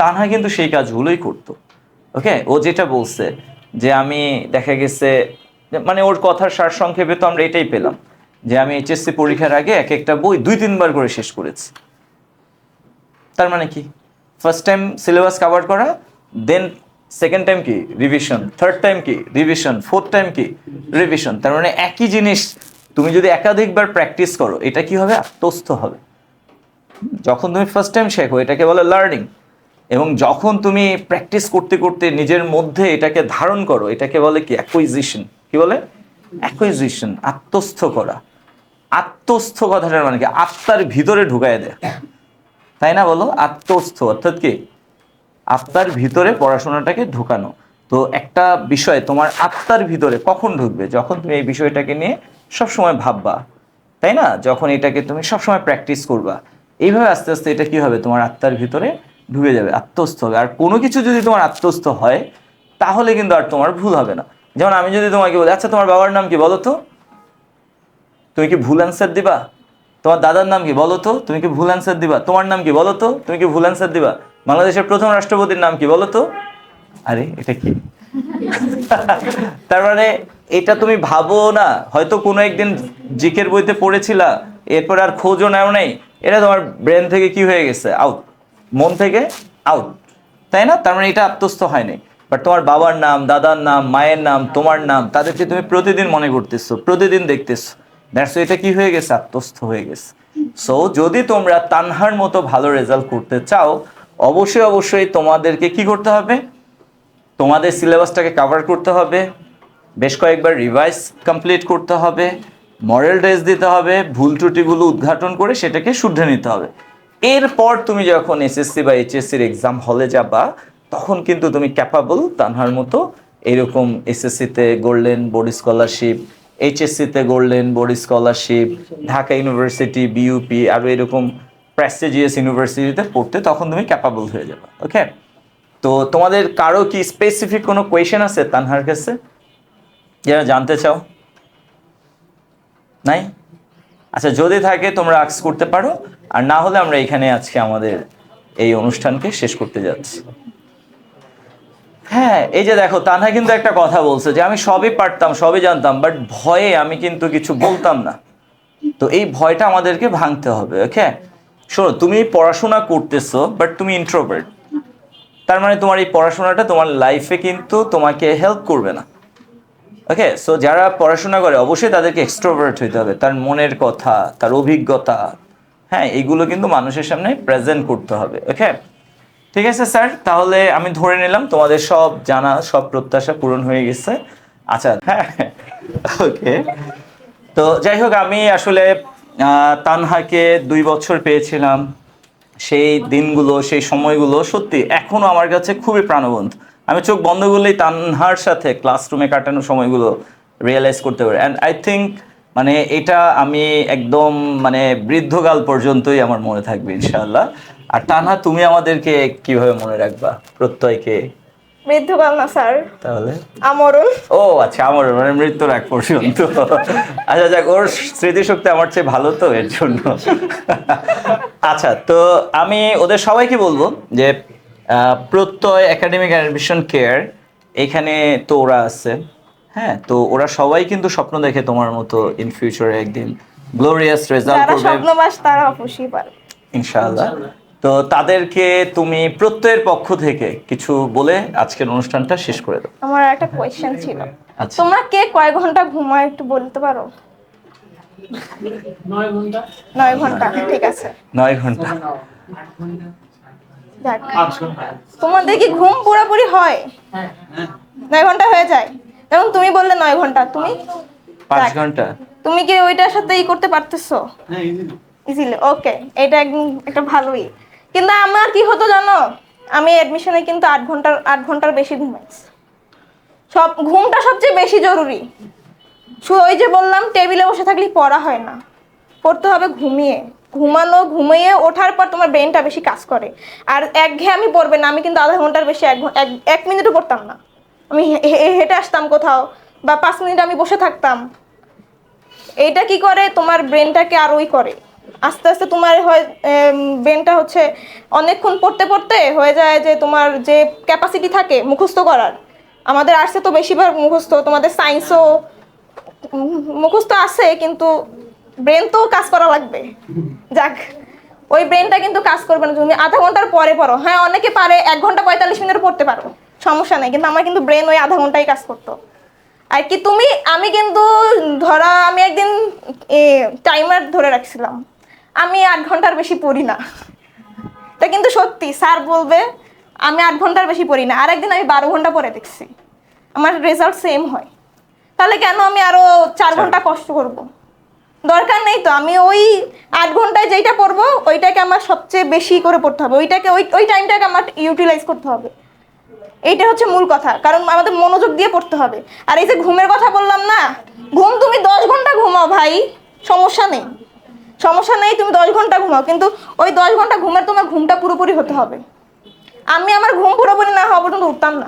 তানহা কিন্তু সেই কাজগুলোই করতো। ওকে, ও যেটা বলছে যে আমি দেখা গেছে, মানে ওর কথার সারসংক্ষেপে তো আমরা এটাই পেলাম যে আমি এইচএসসি পরীক্ষার আগে এক একটা বই 2-3 বার করে শেষ করেছি। তার মানে কি, ফার্স্ট টাইম সিলেবাস কভার করা, দেন সেকেন্ড টাইম কি রিভিশন, থার্ড টাইম কি রিভিশন, ফোর্থ টাইম কি রিভিশন। তার মানে একই জিনিস তুমি যদি একাধিকবার প্র্যাকটিস করো, এটা কি হবে, আত্মস্থ হবে। যখন তুমি ফার্স্ট টাইম শেখো, এটাকে বলে লার্নিং, এবং যখন তুমি প্র্যাকটিস করতে করতে নিজের মধ্যে এটাকে ধারণ করো, এটাকে বলে কি, অ্যাকুইজিশন। কি বলে? অ্যাকুইজিশন, আত্মস্থ করা। আত্মস্থ কথাটার মানে কি, আত্মার ভিতরে ঢুকায় দেয়, তাই না? বলো, আত্মস্থ অর্থাৎ কি, আত্মার ভিতরে পড়াশোনাটাকে ঢুকানো। তো একটা বিষয় তোমার আত্মার ভিতরে কখন ঢুকবে? যখন তুমি এই বিষয়টাকে নিয়ে সবসময় ভাববা, তাই না? যখন এটাকে তুমি সবসময় প্র্যাকটিস করবা, এইভাবে আস্তে আস্তে এটা কি হবে, তোমার আত্মার ভিতরে ঢুকে যাবে, আত্মস্থ হবে। আর কোনো কিছু যদি তোমার আত্মস্থ হয়, তাহলে কিন্তু আর তোমার ভুল হবে না। যেমন আমি যদি তোমাকে বলি, আচ্ছা তোমার বাবার নাম কি বলো তো, তুমি কি ভুল অ্যান্সার দিবা? তোমার দাদার নাম কি বলো তো, তুমি কি ভুল অ্যান্সার দিবা? তোমার নাম কি বলো তো, তুমি কি ভুল অ্যান্সার দিবা? বাংলাদেশের প্রথম রাষ্ট্রপতির নাম কি বলো তো? আরে এটা কি? তার মানে এটা তুমি ভাবো না, হয়তো কোনো একদিন জিকের বইতে পড়েছিলা, এরপর আর খোঁজও নেও নাই, এটা তোমার ব্রেন থেকে কি হয়ে গেছে, আউট, মন থেকে আউট, তাই না? তার মানে এটা আত্মস্থ হয়নি। বাট তোমার বাবার নাম, দাদার নাম, মায়ের নাম, তোমার নাম, তাদেরকে তুমি প্রতিদিন মনে করতেছো, প্রতিদিন দেখতেছো, দ্যাটস এটা কি হয়ে গেছে, আত্মস্থ হয়ে গেছে। সো যদি তোমরা তানহার মতো ভালো রেজাল্ট করতে চাও, অবশ্যই অবশ্যই তোমাদেরকে কি করতে হবে, তোমাদের সিলেবাসটাকে কভার করতে হবে, বেশ কয়েকবার রিভাইজ কমপ্লিট করতে হবে, মডেল টেস্ট দিতে হবে, ভুল ত্রুটিগুলো উদ্ঘাটন করে সেটাকে শুধরে নিতে হবে। এরপর তুমি যখন এসএসসি বা এইচএসসির এক্সাম হলে যাবা, তখন কিন্তু তুমি ক্যাপাবল তানহার মতো এরকম এসএসসিতে গোল্ডেন বোর্ড স্কলারশিপ, এইচএসসিতে golden board scholarship, Dhaka university, BUP, আরও এরকম প্রেস্টিজিয়াস ইউনিভার্সিটিতে পড়তে তখন তুমি ক্যাপাবল হয়ে যাবে। ওকে, তো তোমাদের কারো কি স্পেসিফিক কোনো কোয়েশ্চেন আছে তানহার কাছে, যারা জানতে চাও? নাই? আচ্ছা, যদি থাকে তোমরা আস্ক করতে পারো, আর না হলে আমরা এখানে আজকে আমাদের এই অনুষ্ঠানকে শেষ করতে যাচ্ছি। হ্যাঁ, এই যে দেখো, তানহা কিন্তু একটা কথা বলছে যে আমি সবই পারতাম, সবই জানতাম, বাট ভয়ে আমি কিন্তু কিছু বলতাম না। তো এই ভয়টা আমাদেরকে ভাঙতে হবে। ওকে, শোনো, তুমি পড়াশোনা করতেছো, বাট তুমি ইন্ট্রোভার্ট। তার মানে তোমার এই পড়াশোনাটা তোমার লাইফে কিন্তু তোমাকে হেল্প করবে না। ওকে, সো যারা পড়াশোনা করে অবশ্যই তাদেরকে এক্সট্রোভার্ট হইতে হবে, তার মনের কথা, তার অভিজ্ঞতা, হ্যাঁ, এইগুলো কিন্তু মানুষের সামনে প্রেজেন্ট করতে হবে। ওকে, ঠিক আছে স্যার, তাহলে আমি ধরে নিলাম তোমাদের সব জানা, সব প্রত্যাশা পূরণ হয়ে গেছে। আচ্ছা, হ্যাঁ, ওকে। তো যাই হোক, আমি আসলে তানহাকে 2 বছর পেয়েছিলাম। সেই দিনগুলো, সেই সময়গুলো সত্যি এখনো আমার কাছে খুবই প্রাণবন্ত। আমি চোখ বন্ধ করলেই তানহার সাথে ক্লাসরুমে কাটানো সময়গুলো রিয়েলাইজ করতে পারি। অ্যান্ড আই থিঙ্ক মানে এটা আমি একদম মানে বৃদ্ধকাল পর্যন্তই আমার মনে থাকবে ইনশাআল্লাহ। আর তানহা, তুমি আমাদেরকে কিভাবে মনে রাখবা, প্রত্যয়কে? মৃত্যুকাল না স্যার, তাহলে আমরণ। ও আচ্ছা, আমার মানে মৃত্যুর আগ পর্যন্ত। আচ্ছা যাক, ওর স্মৃতিশক্তি আমার চেয়ে ভালো তো, এর জন্য। আচ্ছা, তো আমি ওদের সবাইকে বলবো যে প্রত্যয় একাডেমিক অ্যাডমিশন কেয়ার এখানে তো ওরা আছে, হ্যাঁ, তো ওরা সবাই কিন্তু স্বপ্ন দেখে তোমার মতো ইন ফিউচারে একদিন গ্লোরিয়াস রেজাল্ট যারা করবে স্বপ্নবাস তারা অবশ্যই পারে। ইনশাআল্লাহ। তো তাদেরকে তুমি প্রত্যয়ের পক্ষ থেকে কিছু বলে আজকের অনুষ্ঠানটা শেষ করে দাও। আমার একটা কোয়েশ্চেন ছিল, আচ্ছা। তোমরা কে কয় ঘন্টা ঘুমায় একটু বলতে পারো? 9 ঘন্টা, ঠিক আছে। 9 ঘন্টা। যাক, তোমাদের কি ঘুম পুরোপুরি হয়? 9 ঘন্টা হয়ে যায়? যেমন তুমি বললে 9 ঘন্টা, তুমি 5 যাক, ঘন্টা। তুমি কি ওইটার সাথে করতে পারতেছো? ইজিলি, ওকে, এটা একদম একটা ভালোই। কিন্তু আমার কি হতো জানো, আমি এডমিশনে কিন্তু 8 ঘন্টার বেশি ঘুমাইছি। ঘুমটা সবচেয়ে বেশি জরুরি। ওই যে বললাম, টেবিলে বসে থাকলে পড়া হয় না, পড়তে হবে ঘুমিয়ে। ঘুমিয়ে ওঠার পর তোমার ব্রেনটা বেশি কাজ করে। আর একঘেয়েমি পড়বে না। আমি কিন্তু আধা ঘন্টার বেশি এক মিনিটও পড়তাম না। আমি হেঁটে আসতাম কোথাও, বা 5 মিনিট আমি বসে থাকতাম। এইটা কি করে, তোমার ব্রেনটাকে আরোই করে। আস্তে আস্তে তোমার হয় ব্রেনটা হচ্ছে অনেকক্ষণ পড়তে পড়তে হয়ে যায় যে তোমার যে ক্যাপাসিটি থাকে মুখস্থ করার, আমাদের আর্টসে তো বেশিরভাগ মুখস্থ, তোমাদের সায়েন্সও মুখস্থ আছে, কিন্তু ব্রেন তো কাজ করা লাগবে। যাক, ওই ব্রেনটা কিন্তু কাজ করবে না তুমি আধা ঘন্টার পরে পড়ো। হ্যাঁ, অনেকে পারে 1 ঘন্টা 45 মিনিট পড়তে পারো, সমস্যা নেই, কিন্তু আমার কিন্তু ব্রেন ওই আধা ঘন্টাই কাজ করতো। আর কি আমি কিন্তু আমি একদিন টাইমার ধরে রাখছিলাম, আমি 8 ঘন্টার বেশি পড়ি না। এটা কিন্তু সত্যি, স্যার বলবে আমি 8 ঘন্টার বেশি পড়ি না। আর একদিন আমি 12 ঘন্টা পড়ে দেখছি, আমার রেজাল্ট সেম হয়। তাহলে কেন আমি আরো 4 ঘন্টা কষ্ট করব? দরকার নেই তো। আমি ওই 8 ঘন্টায় যেটা পড়বো ওইটাকে আমার সবচেয়ে বেশি করে পড়তে হবে, ওইটাকে ওই টাইমটাকে আমার ইউটিলাইজ করতে হবে। এইটা হচ্ছে মূল কথা, কারণ আমাদের মনোযোগ দিয়ে পড়তে হবে। আর এই যে ঘুমের কথা বললাম না, ঘুম তুমি 10 ঘন্টা ঘুমাও ভাই, সমস্যা নেই, সমস্যা নেই, তুমি 10 ঘন্টা ঘুমাও, কিন্তু ওই 10 ঘন্টা ঘুমের তোমার ঘুমটা পুরোপুরি হতে হবে। আমি আমার ঘুম পুরোপুরি না হওয়া পর্যন্ত উঠতাম না।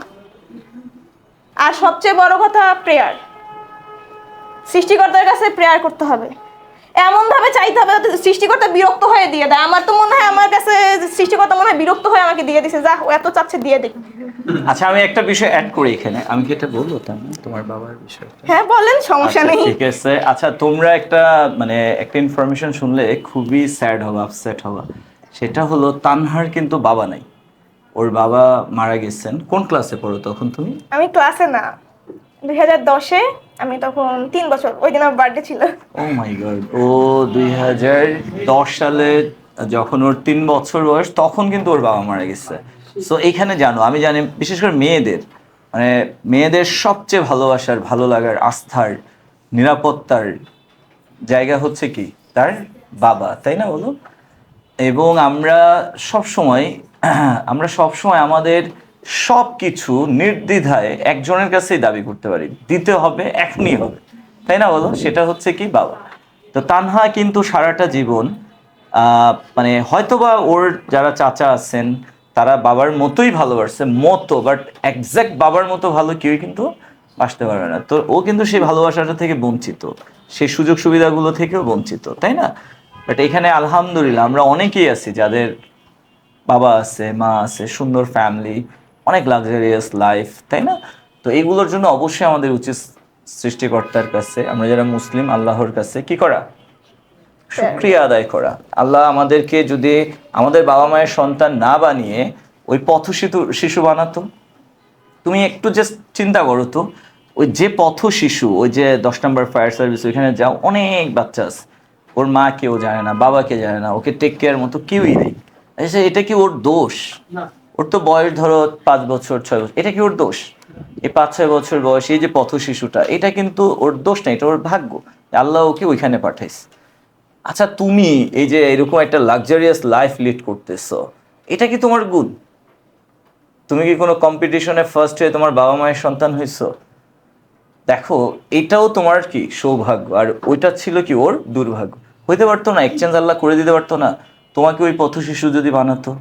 আর সবচেয়ে বড় কথা, প্রেয়ার। সৃষ্টিকর্তার কাছে প্রেয়ার করতে হবে, এমন ভাবে চাইতে হবে যাতে সৃষ্টিকর্তা বিরক্ত হয়ে দিয়ে দেয়। আমার তো মনে হয় আমার কাছে সৃষ্টিকর্তা মনে হয় বিরক্ত হয়ে আমাকে দিয়ে দিছে, যা ও এত চাচ্ছে দিয়ে দেখ। আচ্ছা, আমি একটা বিষয় অ্যাড করি এখানে। আমি কি এটা বলবো তোমার বাবার বিষয়টা? হ্যাঁ বলেন, সমস্যা আচ্ছা, নেই। ঠিক আছে। আচ্ছা, তোমরা একটা ইনফরমেশন শুনলে খুবই স্যাড হবা, আপসেট হবা। সেটা হলো তানহার কিন্তু বাবা নাই, ওর বাবা মারা গেছেন। কোন ক্লাসে পড়ো তখন তুমি? আমি ক্লাসে না, 2010-এ, আমি তখন 3 বছর, ওই দিন আমার বার্থডে ছিল। ও মাই গড, ও 2010 সালে যখন ওর 3 বছর বয়স, তখন কিন্তু ওর বাবা মারা গেছে। সো এইখানে জানো, আমি জানি বিশেষ করে মেয়েদের সবচেয়ে ভালোবাসার, ভালো লাগার, আস্থার, নিরাপত্তার জায়গা হচ্ছে কি তার বাবা, তাই না বলো? এবং আমরা সব সময় আমাদের সব কিছু নির্দ্বিধায় একজনের কাছেই দাবি করতে পারি, দিতে হবে, এখনই হবে, তাই না বলো? সেটা হচ্ছে কি বাবা। তো তানহা কিন্তু সারাটা জীবন হয়তোবা ওর যারা চাচা আছেন তারা বাবার মতোই ভালোবাসছে, বাট একজ্যাক্ট বাবার মতো ভালো কেউই কিন্তু বাসতে পারবে না। তো ও কিন্তু সেই ভালোবাসাটা থেকে বঞ্চিত, সেই সুযোগ সুবিধাগুলো থেকেও বঞ্চিত, তাই না? বাট এখানে আলহামদুলিল্লাহ আমরা অনেকেই আছি যাদের বাবা আছে, মা আছে, সুন্দর ফ্যামিলি, অনেক লাক্সারিয়াস লাইফ, তাই না? তো এইগুলোর জন্য অবশ্যই আমাদের উচিত সৃষ্টিকর্তার কাছে, আমরা যারা মুসলিম, আল্লাহর কাছে কি করা? শুকরিয়া আদায় করা। আল্লাহ আমাদেরকে যদি আমাদের বাবা মায়ের সন্তান না বানিয়ে ওই শিশু বানাতো, তুমি একটু জাস্ট চিন্তা করো তো, ওই যে পথ শিশু, ওই যে 10 নম্বর ফায়ার সার্ভিস, ওইখানে যাও, অনেক বাচ্চা আছে, ওর মা কেউ জানে না, বাবা কে জানে না, ওকে টেক কেয়ার মতো কেউই নেই। আচ্ছা, এটা কি ওর দোষ? ওর তো বয়স ধরো 5 বছর 6 বছর, এটা কি ওর দোষ? এই 5-6 বছর বয়স, এই যে পথ শিশুটা, এটা কিন্তু ওর দোষ না, এটা ওর ভাগ্য, আল্লাহ ওকে ওইখানে পাঠাইছে। আচ্ছা, তুমি এই যে এরকম একটা লাক্সারিয়াস লাইফ লিড করতেছো, এটা কি তোমার গুণ? তুমি কি কোনো কম্পিটিশনে ফার্স্ট হয়ে তোমার বাবা মায়ের সন্তান হয়েছো? দেখো, এটাও তোমার কি সৌভাগ্য, আর ওইটা ছিল কি ওর দুর্ভাগ্য। হইতে পারতো না এক্সচেঞ্জ আল্লাহ করে দিতে পারতো না? তোমাকে ওই পথ শিশু যদি বানাতো,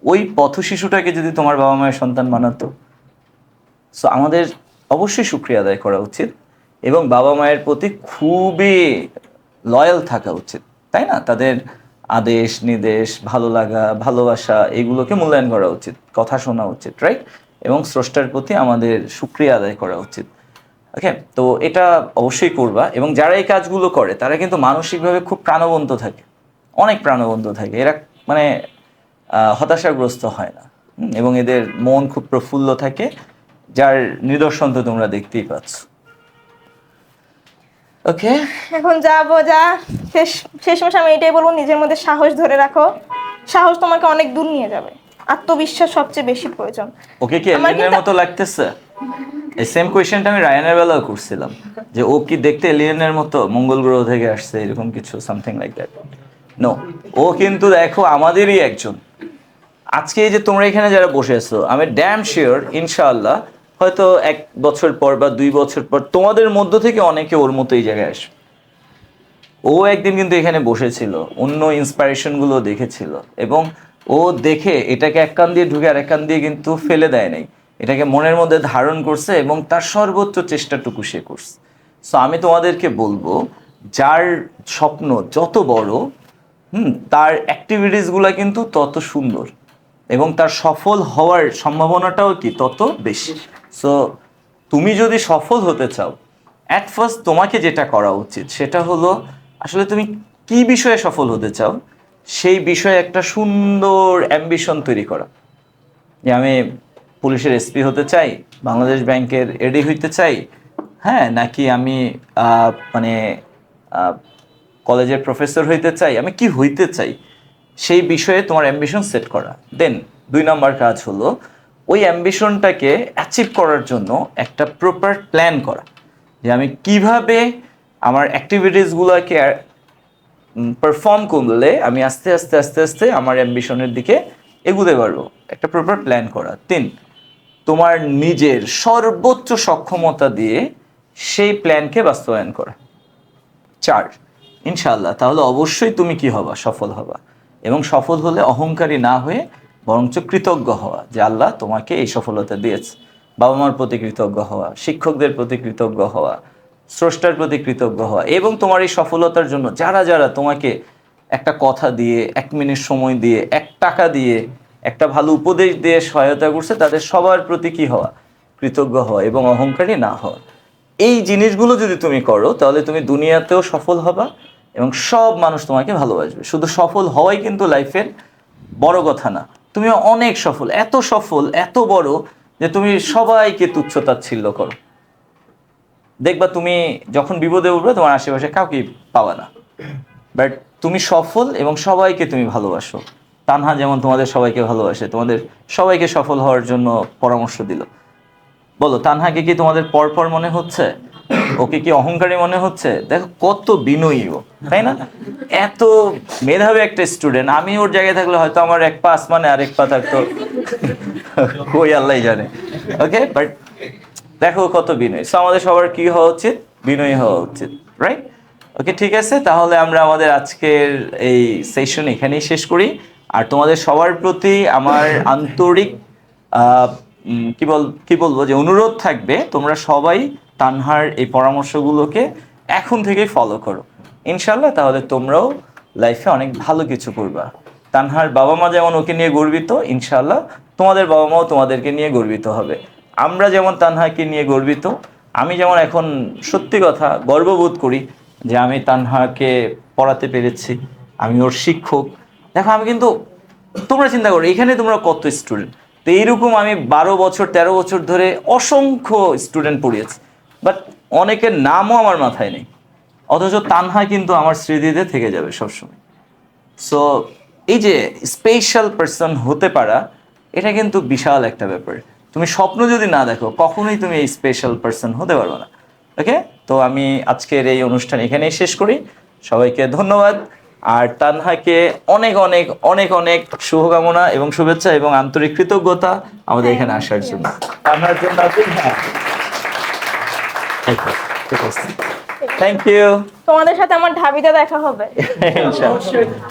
ওই পথ শিশুটাকে যদি তোমার বাবা মায়ের সন্তান বানাতো, সো আমাদের অবশ্যই শুকরিয়া আদায় করা উচিত এবং বাবা মায়ের প্রতি খুবই লয়াল থাকা উচিত, তাই না? তাদের আদেশ নির্দেশ, ভালো লাগা, ভালোবাসা, এগুলোকে মূল্যায়ন করা উচিত, কথা শোনা উচিত, রাইট? এবং স্রষ্টার প্রতি আমাদের শুকরিয়া আদায় করা উচিত। ওকে, তো এটা অবশ্যই করবা। এবং যারা এই কাজগুলো করে তারা কিন্তু মানসিকভাবে খুব প্রাণবন্ত থাকে, অনেক প্রাণবন্ত থাকে। এরা মানে হতাশাগ্রস্ত হয় না, এবং এদের মন খুব প্রফুল্ল থাকে, যার নিদর্শন তো তোমরা দেখতেই পাচ্ছ। ওকে, এখন যাবো, শেষমেশ আমি এটাই বলবো, নিজের মধ্যে সাহস ধরে রাখো। সাহস তোমাকে অনেক দূর নিয়ে যাবে। আত্মবিশ্বাস সবচেয়ে বেশি প্রয়োজন। ওকে কি এলিয়েনের মতো লাগতেছে? এই সেম কোয়েশ্চেনটা আমি রায়ানের বেলাও করছিলাম, যে ও কি দেখতে এলিয়েনের মতো, মঙ্গল গ্রহ থেকে আসছে এরকম কিছু, সামথিং লাইক দ্যাট। নো, ও কিন্তু দেখো আমাদেরই একজন। আজকে এই যে তোমরা এখানে যারা বসে আছো, আমি ড্যাম শিওর ইনশাআল্লাহ হয়তো 1 বছর পর বা 2 বছর পর তোমাদের মধ্য থেকে অনেকে ওর মতো এই জায়গায় আসবে। ও একদিন কিন্তু এখানে বসেছিল, অন্য ইন্সপিরেশনগুলো দেখেছিল, এবং ও দেখে এটাকে এক কান দিয়ে ঢুকে আর এক কান দিয়ে কিন্তু ফেলে দেয় নাই, এটাকে মনের মধ্যে ধারণ করছে এবং তার সর্বোচ্চ চেষ্টাটুকু সে করছে। সো আমি তোমাদেরকে বলবো, যার স্বপ্ন যত বড়, তার অ্যাক্টিভিটিসগুলো কিন্তু তত সুন্দর, এবং তার সফল হওয়ার সম্ভাবনাটাও কি তত বেশি। সো তুমি যদি সফল হতে চাও, অ্যাট ফার্স্ট তোমাকে যেটা করা উচিত সেটা হলো, আসলে তুমি কি বিষয়ে সফল হতে চাও সেই বিষয়ে একটা সুন্দর অ্যাম্বিশন তৈরি করা। যে আমি পুলিশের এসপি হতে চাই, বাংলাদেশ ব্যাংকের এডি হইতে চাই, হ্যাঁ, নাকি আমি মানে কলেজের প্রফেসর হইতে চাই, আমি কি হইতে চাই, সেই বিষয়ে তোমার অ্যাম্বিশন সেট করা। দেন 2 নম্বর কাজ হলো ওই অ্যাম্বিশনটাকে অ্যাচিভ করার জন্য একটা প্রপার প্ল্যান করা, যে আমি কিভাবে আমার অ্যাক্টিভিটিসগুলোকে পারফর্ম করলে আমি আস্তে আস্তে আস্তে আস্তে আমার অ্যাম্বিশনের দিকে এগুতে পারবো, একটা প্রপার প্ল্যান করা। 3, তোমার নিজের সর্বোচ্চ সক্ষমতা দিয়ে সেই প্ল্যানকে বাস্তবায়ন করা। 4, ইনশাআল্লাহ তাহলে অবশ্যই তুমি কি হবা, সফল হবা। এবং সফল হলে অহংকারী না হয়ে বরঞ্চ কৃতজ্ঞ হওয়া, যে আল্লাহ তোমাকে এই সফলতা দিয়েছে। বাবা মার প্রতি কৃতজ্ঞ হওয়া, শিক্ষকদের প্রতি কৃতজ্ঞ হওয়া, স্রষ্টার প্রতি কৃতজ্ঞ হওয়া, এবং তোমার এই সফলতার জন্য যারা যারা তোমাকে একটা কথা দিয়ে, 1 মিনিট সময় দিয়ে, 1 টাকা দিয়ে, একটা ভালো উপদেশ দিয়ে সহায়তা করছে, তাদের সবার প্রতি কি হওয়া, কৃতজ্ঞ হওয়া এবং অহংকারী না হওয়া। এই জিনিসগুলো যদি তুমি করো তাহলে তুমি দুনিয়াতেও সফল হবা এবং সব মানুষ তোমাকে ভালোবাসবে। শুধু সফল হওয়াই কিন্তু লাইফের বড় কথা না, তুমি অনেক সফল, এত বড় যে তুমি সবাইকে তুচ্ছ-তাচ্ছিল্য করো। দেখবা তুমি যখন বিপদে উঠবে তোমার আশেপাশে কাউকে পাবা না, বাট তুমি সফল এবং সবাইকে তুমি ভালোবাসো। তানহা যেমন তোমাদের সবাইকে ভালোবাসে, তোমাদের সবাইকে সফল হওয়ার জন্য পরামর্শ দিল। বলো, তানহাকে কি তোমাদের পরপর মনে হচ্ছে? ওকে কি অহংকারী মনে হচ্ছে? দেখো কত বিনয়ী ও, তাই না? এত মেধাবী একটা স্টুডেন্ট। আমি ওর জায়গায় থাকলে হয়তো আমার 1 পা আসমানে আর 1 পা থাকতো কই আল্লাহই জানে। ওকে, বাট দেখো কত বিনয়ী। সো আমাদের সবার কি হওয়া উচিত? বিনয়ী হওয়া উচিত, রাইট? ওকে, ঠিক আছে, তাহলে আমরা আমাদের আজকের এই সেশন এখানেই শেষ করি। আর তোমাদের সবার প্রতি আমার আন্তরিক কি বলবো যে অনুরোধ থাকবে, তোমরা সবাই তানহার এই পরামর্শগুলোকে এখন থেকেই ফলো করো ইনশাল্লাহ। তাহলে তোমরাও লাইফে অনেক ভালো কিছু করবা। তানহার বাবা মা যেমন ওকে নিয়ে গর্বিত, ইনশাল্লাহ তোমাদের বাবা মাও তোমাদেরকে নিয়ে গর্বিত হবে। আমরা যেমন তানহাকে নিয়ে গর্বিত, আমি যেমন এখন সত্যি কথা গর্ববোধ করি যে আমি তানহাকে পড়াতে পেরেছি, আমি ওর শিক্ষক। দেখো আমি কিন্তু, তোমরা চিন্তা করো এখানে তোমরা কত স্টুডেন্ট, তো এইরকম আমি 12 বছর 13 বছর ধরে অসংখ্য স্টুডেন্ট পড়িয়েছি, বাট অনেকের নামও আমার মাথায় নেই, অথচ তানহা কিন্তু আমার স্মৃতিতে থেকে যাবে সবসময়। সো এই যে স্পেশাল পার্সন হতে পারা, এটা কিন্তু বিশাল একটা ব্যাপার। তুমি স্বপ্ন যদি না দেখো কখনোই তুমি এই স্পেশাল পার্সন হতে পারবে না। ওকে, তো আমি আজকের এই অনুষ্ঠান এখানেই শেষ করি। সবাইকে ধন্যবাদ। আর তানহাকে অনেক অনেক অনেক অনেক শুভকামনা এবং শুভেচ্ছা এবং আন্তরিক কৃতজ্ঞতা আমাদের এখানে আসার জন্য। তানহার জন্য থ্যাংক ইউ। তোমাদের সাথে আমার ঢাবিতে দেখা হবে। ইনশাআল্লাহ।